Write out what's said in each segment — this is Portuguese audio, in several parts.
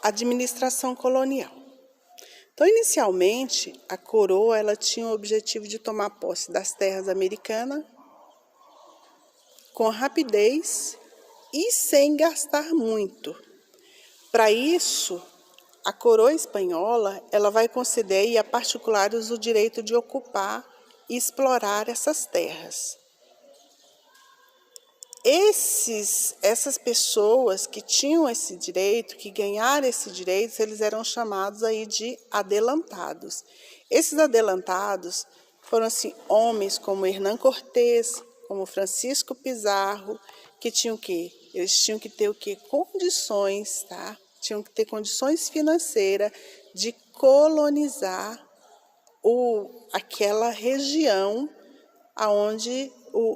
administração colonial. Então, inicialmente, a coroa ela tinha o objetivo de tomar posse das terras americanas com rapidez e sem gastar muito. Para isso, a coroa espanhola ela vai conceder a particulares o direito de ocupar e explorar essas terras. Essas pessoas que tinham esse direito, que ganharam esse direito, eles eram chamados aí de adelantados. Esses adelantados foram assim, homens como Hernán Cortés, como Francisco Pizarro, que tinham o quê? Eles tinham que ter o quê? Condições, tá? Tinham que ter condições financeiras de colonizar aquela região aonde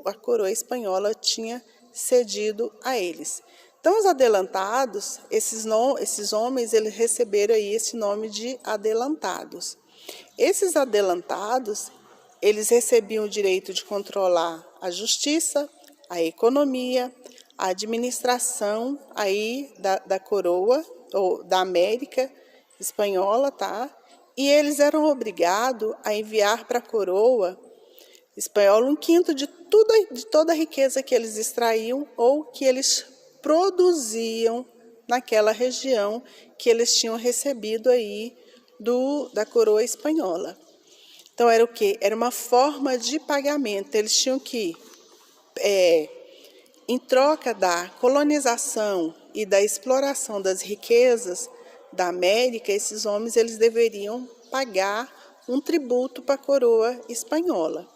a coroa espanhola tinha cedido a eles. Então, os adelantados, esses homens, eles receberam aí esse nome de adelantados. Esses adelantados, eles recebiam o direito de controlar a justiça, a economia, a administração aí da coroa, ou da América espanhola, tá? E eles eram obrigados a enviar para a coroa espanhola 1/5 de toda a riqueza que eles extraíam ou que eles produziam naquela região que eles tinham recebido aí da coroa espanhola. Então, era o quê? Era uma forma de pagamento. Eles tinham que, em troca da colonização e da exploração das riquezas da América, esses homens eles deveriam pagar um tributo para a coroa espanhola.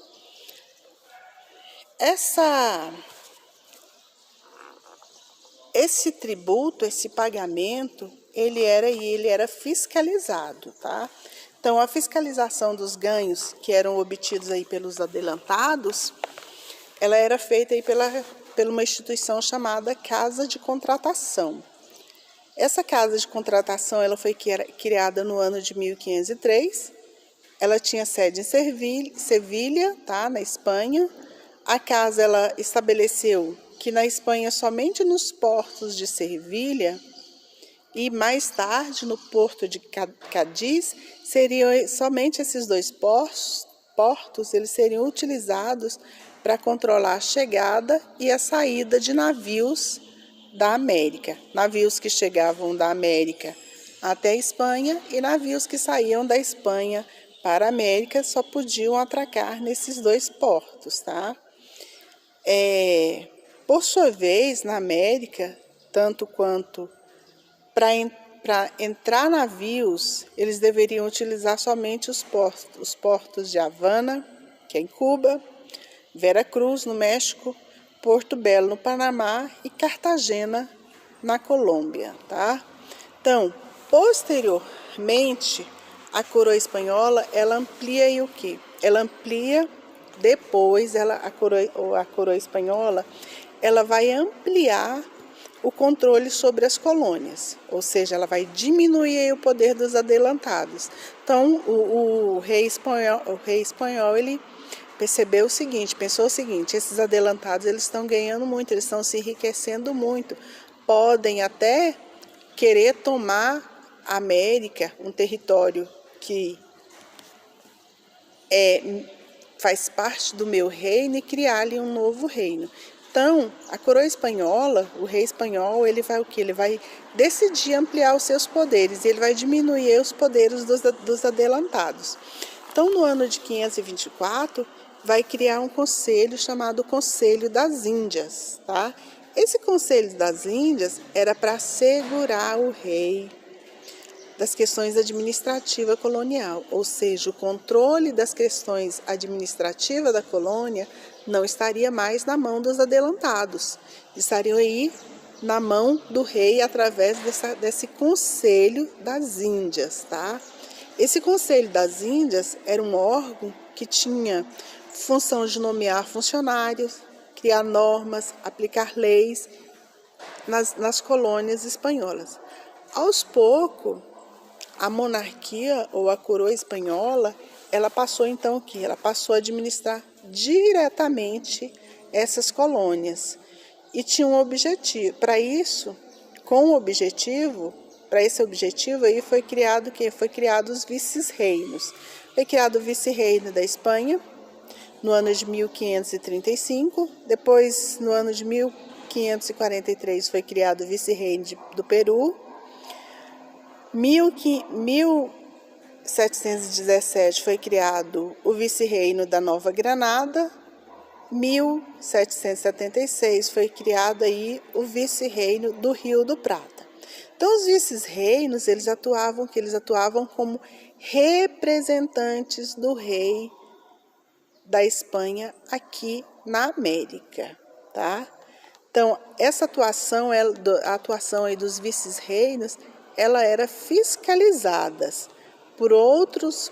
Esse tributo, esse pagamento, ele era fiscalizado, tá? Então, a fiscalização dos ganhos que eram obtidos aí pelos adelantados, ela era feita aí pela uma instituição chamada Casa de Contratação. Essa Casa de Contratação ela foi criada no ano de 1503. Ela tinha sede em Sevilha, tá, na Espanha. A casa ela estabeleceu que na Espanha, somente nos portos de Sevilha e mais tarde no porto de Cádiz, somente esses dois portos eles seriam utilizados para controlar a chegada e a saída de navios da América. Navios que chegavam da América até a Espanha e navios que saíam da Espanha para a América só podiam atracar nesses dois portos, tá? Por sua vez, na América, tanto quanto para entrar navios, eles deveriam utilizar somente os portos de Havana, que é em Cuba, Veracruz, no México, Porto Belo, no Panamá e Cartagena, na Colômbia, tá? Então, posteriormente, a coroa espanhola, ela amplia aí o quê? Ela amplia depois, a coroa espanhola, ela vai ampliar o controle sobre as colônias, ou seja, ela vai diminuir o poder dos adelantados. Então, o rei espanhol, ele pensou o seguinte, esses adelantados, eles estão ganhando muito, eles estão se enriquecendo muito, podem até querer tomar a América, um território que faz parte do meu reino, e criar ali um novo reino. Então, a coroa espanhola, o rei espanhol, ele vai o quê? Ele vai decidir ampliar os seus poderes, ele vai diminuir os poderes dos adelantados. Então, no ano de 524, vai criar um conselho chamado Conselho das Índias, tá? Esse Conselho das Índias era para assegurar o rei das questões administrativas colonial, ou seja, o controle das questões administrativas da colônia não estaria mais na mão dos adelantados, estariam aí na mão do rei através desse Conselho das Índias, tá? Esse Conselho das Índias era um órgão que tinha função de nomear funcionários, criar normas, aplicar leis nas colônias espanholas. Aos poucos, a monarquia ou a coroa espanhola, ela passou então o quê? Ela passou a administrar diretamente essas colônias. E tinha um objetivo. Para isso, com o objetivo para esse objetivo aí foi criado os vice-reinos. Foi criado o vice-reino da Espanha no ano de 1535, depois no ano de 1543 foi criado o vice-reino do Peru, 1717 foi criado o vice-reino da Nova Granada, 1776 foi criado aí o vice-reino do Rio do Prata. Então os vice-reinos, eles atuavam como representantes do rei da Espanha aqui na América, tá? Então essa atuação, a atuação aí dos vice-reinos, ela era fiscalizada por outros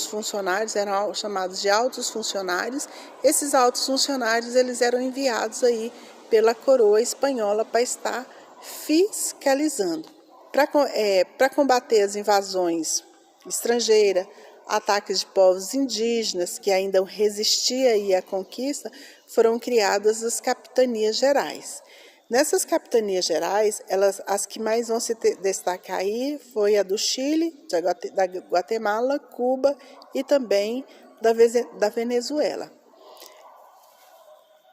funcionários, eram chamados de altos funcionários. Esses altos funcionários, eles eram enviados aí pela coroa espanhola para estar fiscalizando, para combater as invasões estrangeiras, ataques de povos indígenas que ainda resistiam aí à conquista. Foram criadas as capitanias gerais. Nessas capitanias gerais, as que mais vão se destacar aí foi a do Chile, da Guatemala, Cuba e também da Venezuela.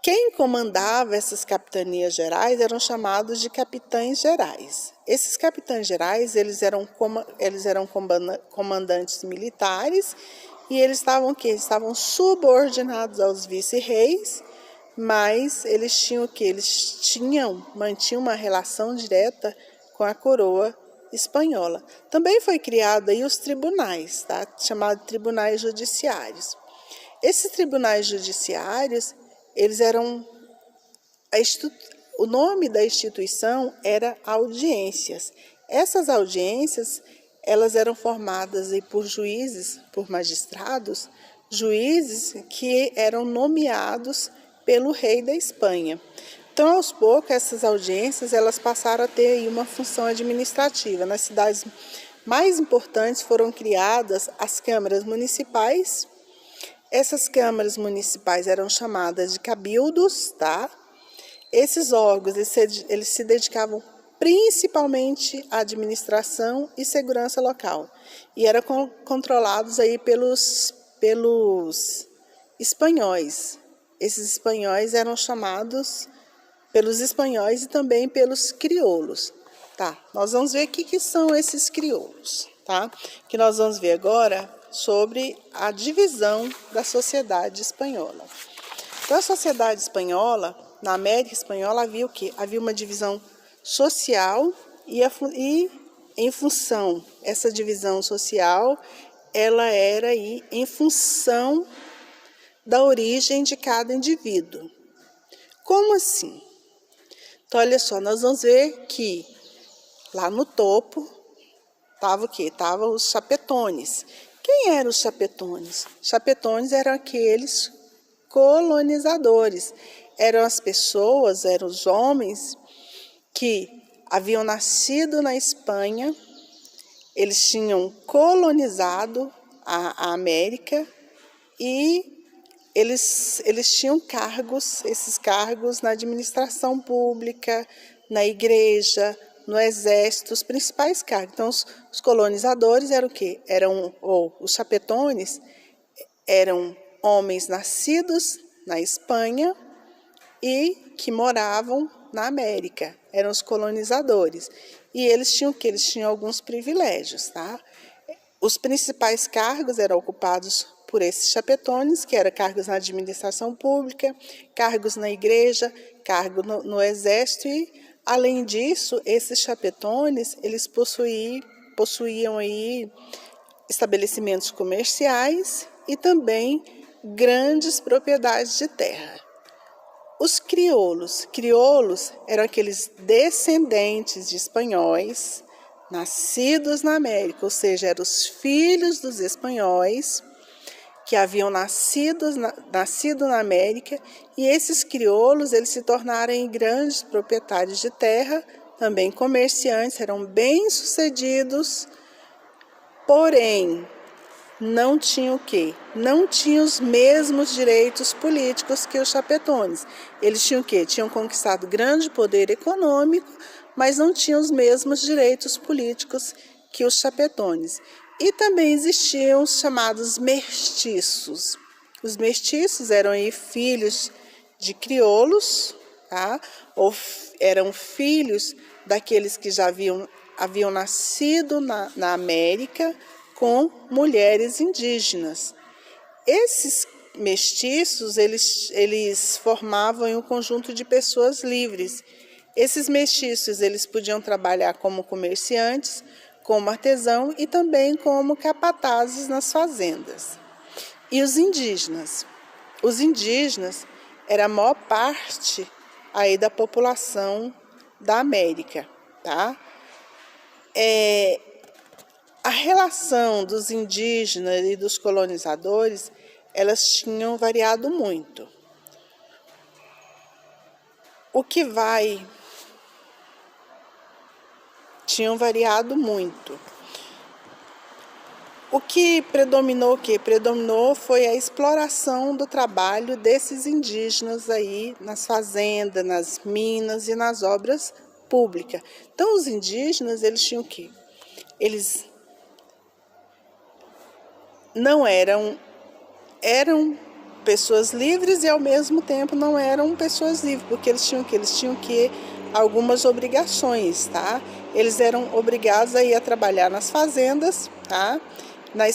Quem comandava essas capitanias gerais eram chamados de capitães gerais. Esses capitães gerais, eles eram comandantes militares e eles estavam subordinados aos vice-reis, mas eles mantinham uma relação direta com a coroa espanhola. Também foi criado aí os tribunais, tá? Chamados tribunais judiciários. Esses tribunais judiciários, eles eram o nome da instituição era audiências. Essas audiências, elas eram formadas aí por juízes, por magistrados, juízes que eram nomeados pelo rei da Espanha. Então, aos poucos, essas audiências elas passaram a ter aí uma função administrativa. Nas cidades mais importantes foram criadas as câmaras municipais. Essas câmaras municipais eram chamadas de cabildos, tá? Esses órgãos eles se dedicavam principalmente à administração e segurança local e eram controlados aí pelos espanhóis. Esses espanhóis eram chamados pelos espanhóis e também pelos crioulos, tá? Nós vamos ver o que são esses crioulos, tá? Que nós vamos ver agora sobre a divisão da sociedade espanhola. Então, a sociedade espanhola, na América Espanhola, havia o quê? Havia uma divisão social e em função, essa divisão social, ela era aí em função da origem de cada indivíduo. Como assim? Então, olha só, nós vamos ver que lá no topo estava o quê? Estavam os chapetones. Quem eram os chapetones? Chapetones eram aqueles colonizadores. Eram as pessoas, eram os homens que haviam nascido na Espanha, eles tinham colonizado a América e eles tinham esses cargos na administração pública, na igreja, no exército, os principais cargos. Então, os colonizadores eram o quê? Os chapetones eram homens nascidos na Espanha e que moravam na América. Eram os colonizadores. E eles tinham o quê? Eles tinham alguns privilégios, tá? Os principais cargos eram ocupados por esses chapetones, que eram cargos na administração pública, cargos na igreja, cargo no exército e, além disso, esses chapetones, eles possuíam aí estabelecimentos comerciais e também grandes propriedades de terra. Os crioulos eram aqueles descendentes de espanhóis nascidos na América, ou seja, eram os filhos dos espanhóis que haviam nascido na América, e esses crioulos eles se tornaram grandes proprietários de terra, também comerciantes, eram bem-sucedidos, porém, não tinham o quê? Não tinham os mesmos direitos políticos que os chapetones. Eles tinham o quê? Tinham conquistado grande poder econômico, mas não tinham os mesmos direitos políticos que os chapetones. E também existiam os chamados mestiços. Os mestiços eram aí filhos de crioulos, tá? Ou eram filhos daqueles que já haviam nascido na América com mulheres indígenas. Esses mestiços, eles formavam um conjunto de pessoas livres. Esses mestiços, eles podiam trabalhar como comerciantes, como artesão e também como capatazes nas fazendas. E os indígenas? Os indígenas era a maior parte aí da população da América, tá? A relação dos indígenas e dos colonizadores, elas tinham variado muito. Tinham variado muito. O que predominou o quê? Predominou foi a exploração do trabalho desses indígenas aí nas fazendas, nas minas e nas obras públicas. Então, os indígenas, eles tinham o quê? Eles não eram pessoas livres e ao mesmo tempo não eram pessoas livres, porque eles tinham que algumas obrigações, tá? Eles eram obrigados a ir a trabalhar nas fazendas, tá? Na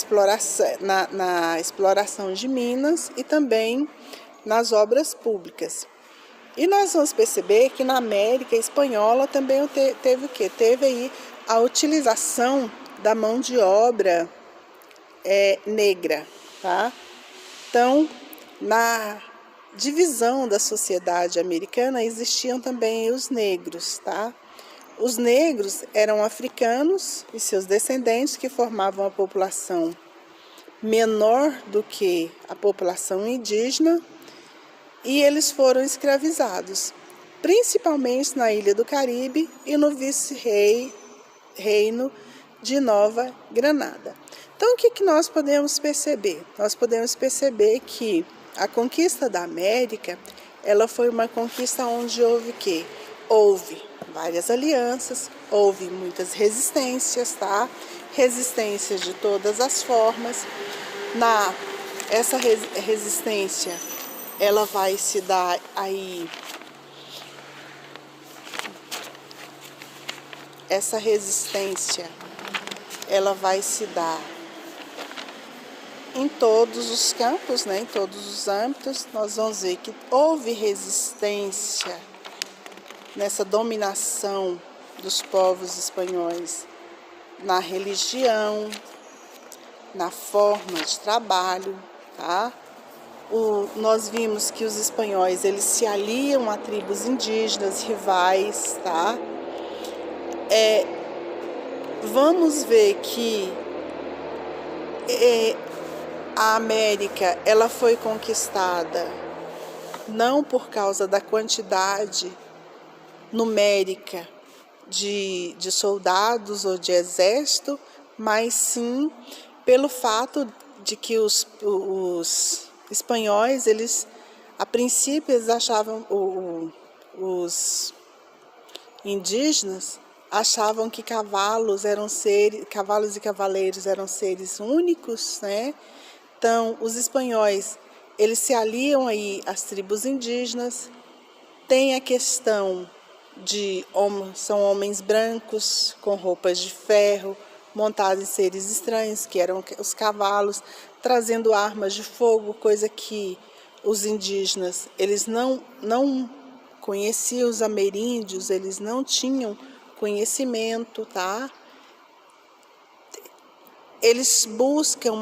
exploração de minas e também nas obras públicas. E nós vamos perceber que na América Espanhola também teve o quê? Teve aí a utilização da mão de obra negra, tá? Então, na divisão da sociedade americana existiam também os negros, tá? Os negros eram africanos e seus descendentes que formavam a população menor do que a população indígena e eles foram escravizados, principalmente na Ilha do Caribe e no vice-reino de Nova Granada. Então, o que nós podemos perceber? Nós podemos perceber que a conquista da América, ela foi uma conquista onde houve o quê? Houve várias alianças, houve muitas resistências, tá? Resistências de todas as formas. Essa resistência, ela vai se dar aí. Essa resistência, ela vai se dar em todos os campos, né? Em todos os âmbitos. Nós vamos ver que houve resistência nessa dominação dos povos espanhóis na religião, na forma de trabalho, tá? Nós vimos que os espanhóis, eles se aliam a tribos indígenas rivais, tá? Vamos ver que a América, ela foi conquistada não por causa da quantidade numérica de soldados ou de exército, mas sim pelo fato de que os espanhóis, eles, a princípio, eles achavam, os indígenas achavam que cavalos e cavaleiros eram seres únicos, né? Então, os espanhóis, eles se aliam aí às tribos indígenas. Tem a questão são homens brancos com roupas de ferro, montados em seres estranhos, que eram os cavalos, trazendo armas de fogo, coisa que os indígenas, eles não conheciam, os ameríndios, eles não tinham conhecimento, tá? Eles buscam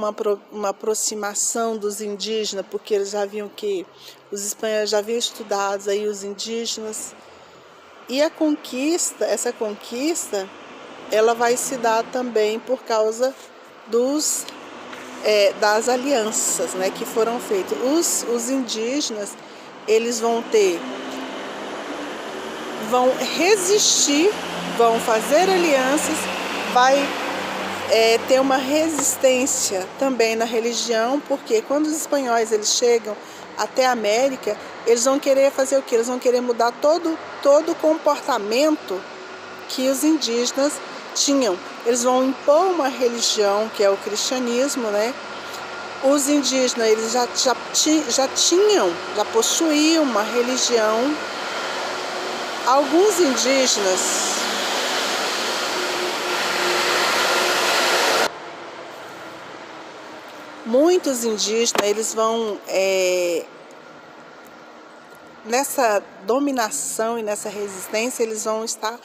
uma aproximação dos indígenas, porque eles já viam que os espanhóis já haviam estudado aí os indígenas. E essa conquista, ela vai se dar também por causa das alianças, né, que foram feitas. Os indígenas, eles vão resistir, vão fazer alianças, vai ter uma resistência também na religião, porque quando os espanhóis eles chegam até a América, eles vão querer fazer o quê? Eles vão querer mudar todo o comportamento que os indígenas tinham. Eles vão impor uma religião, que é o cristianismo, né? Os indígenas eles já possuíam uma religião. Alguns indígenas muitos indígenas, eles vão nessa dominação e nessa resistência, eles vão estar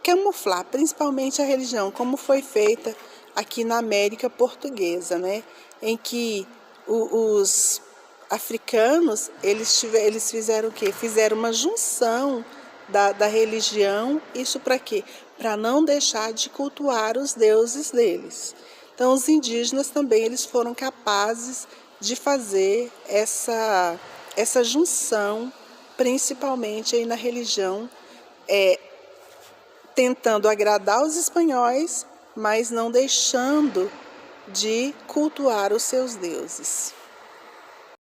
camuflar, principalmente a religião, como foi feita aqui na América Portuguesa, né? Em que os africanos, eles fizeram o quê? Fizeram uma junção da religião, isso para quê? Para não deixar de cultuar os deuses deles. Então, os indígenas também eles foram capazes de fazer essa junção, principalmente aí na religião, tentando agradar os espanhóis, mas não deixando de cultuar os seus deuses.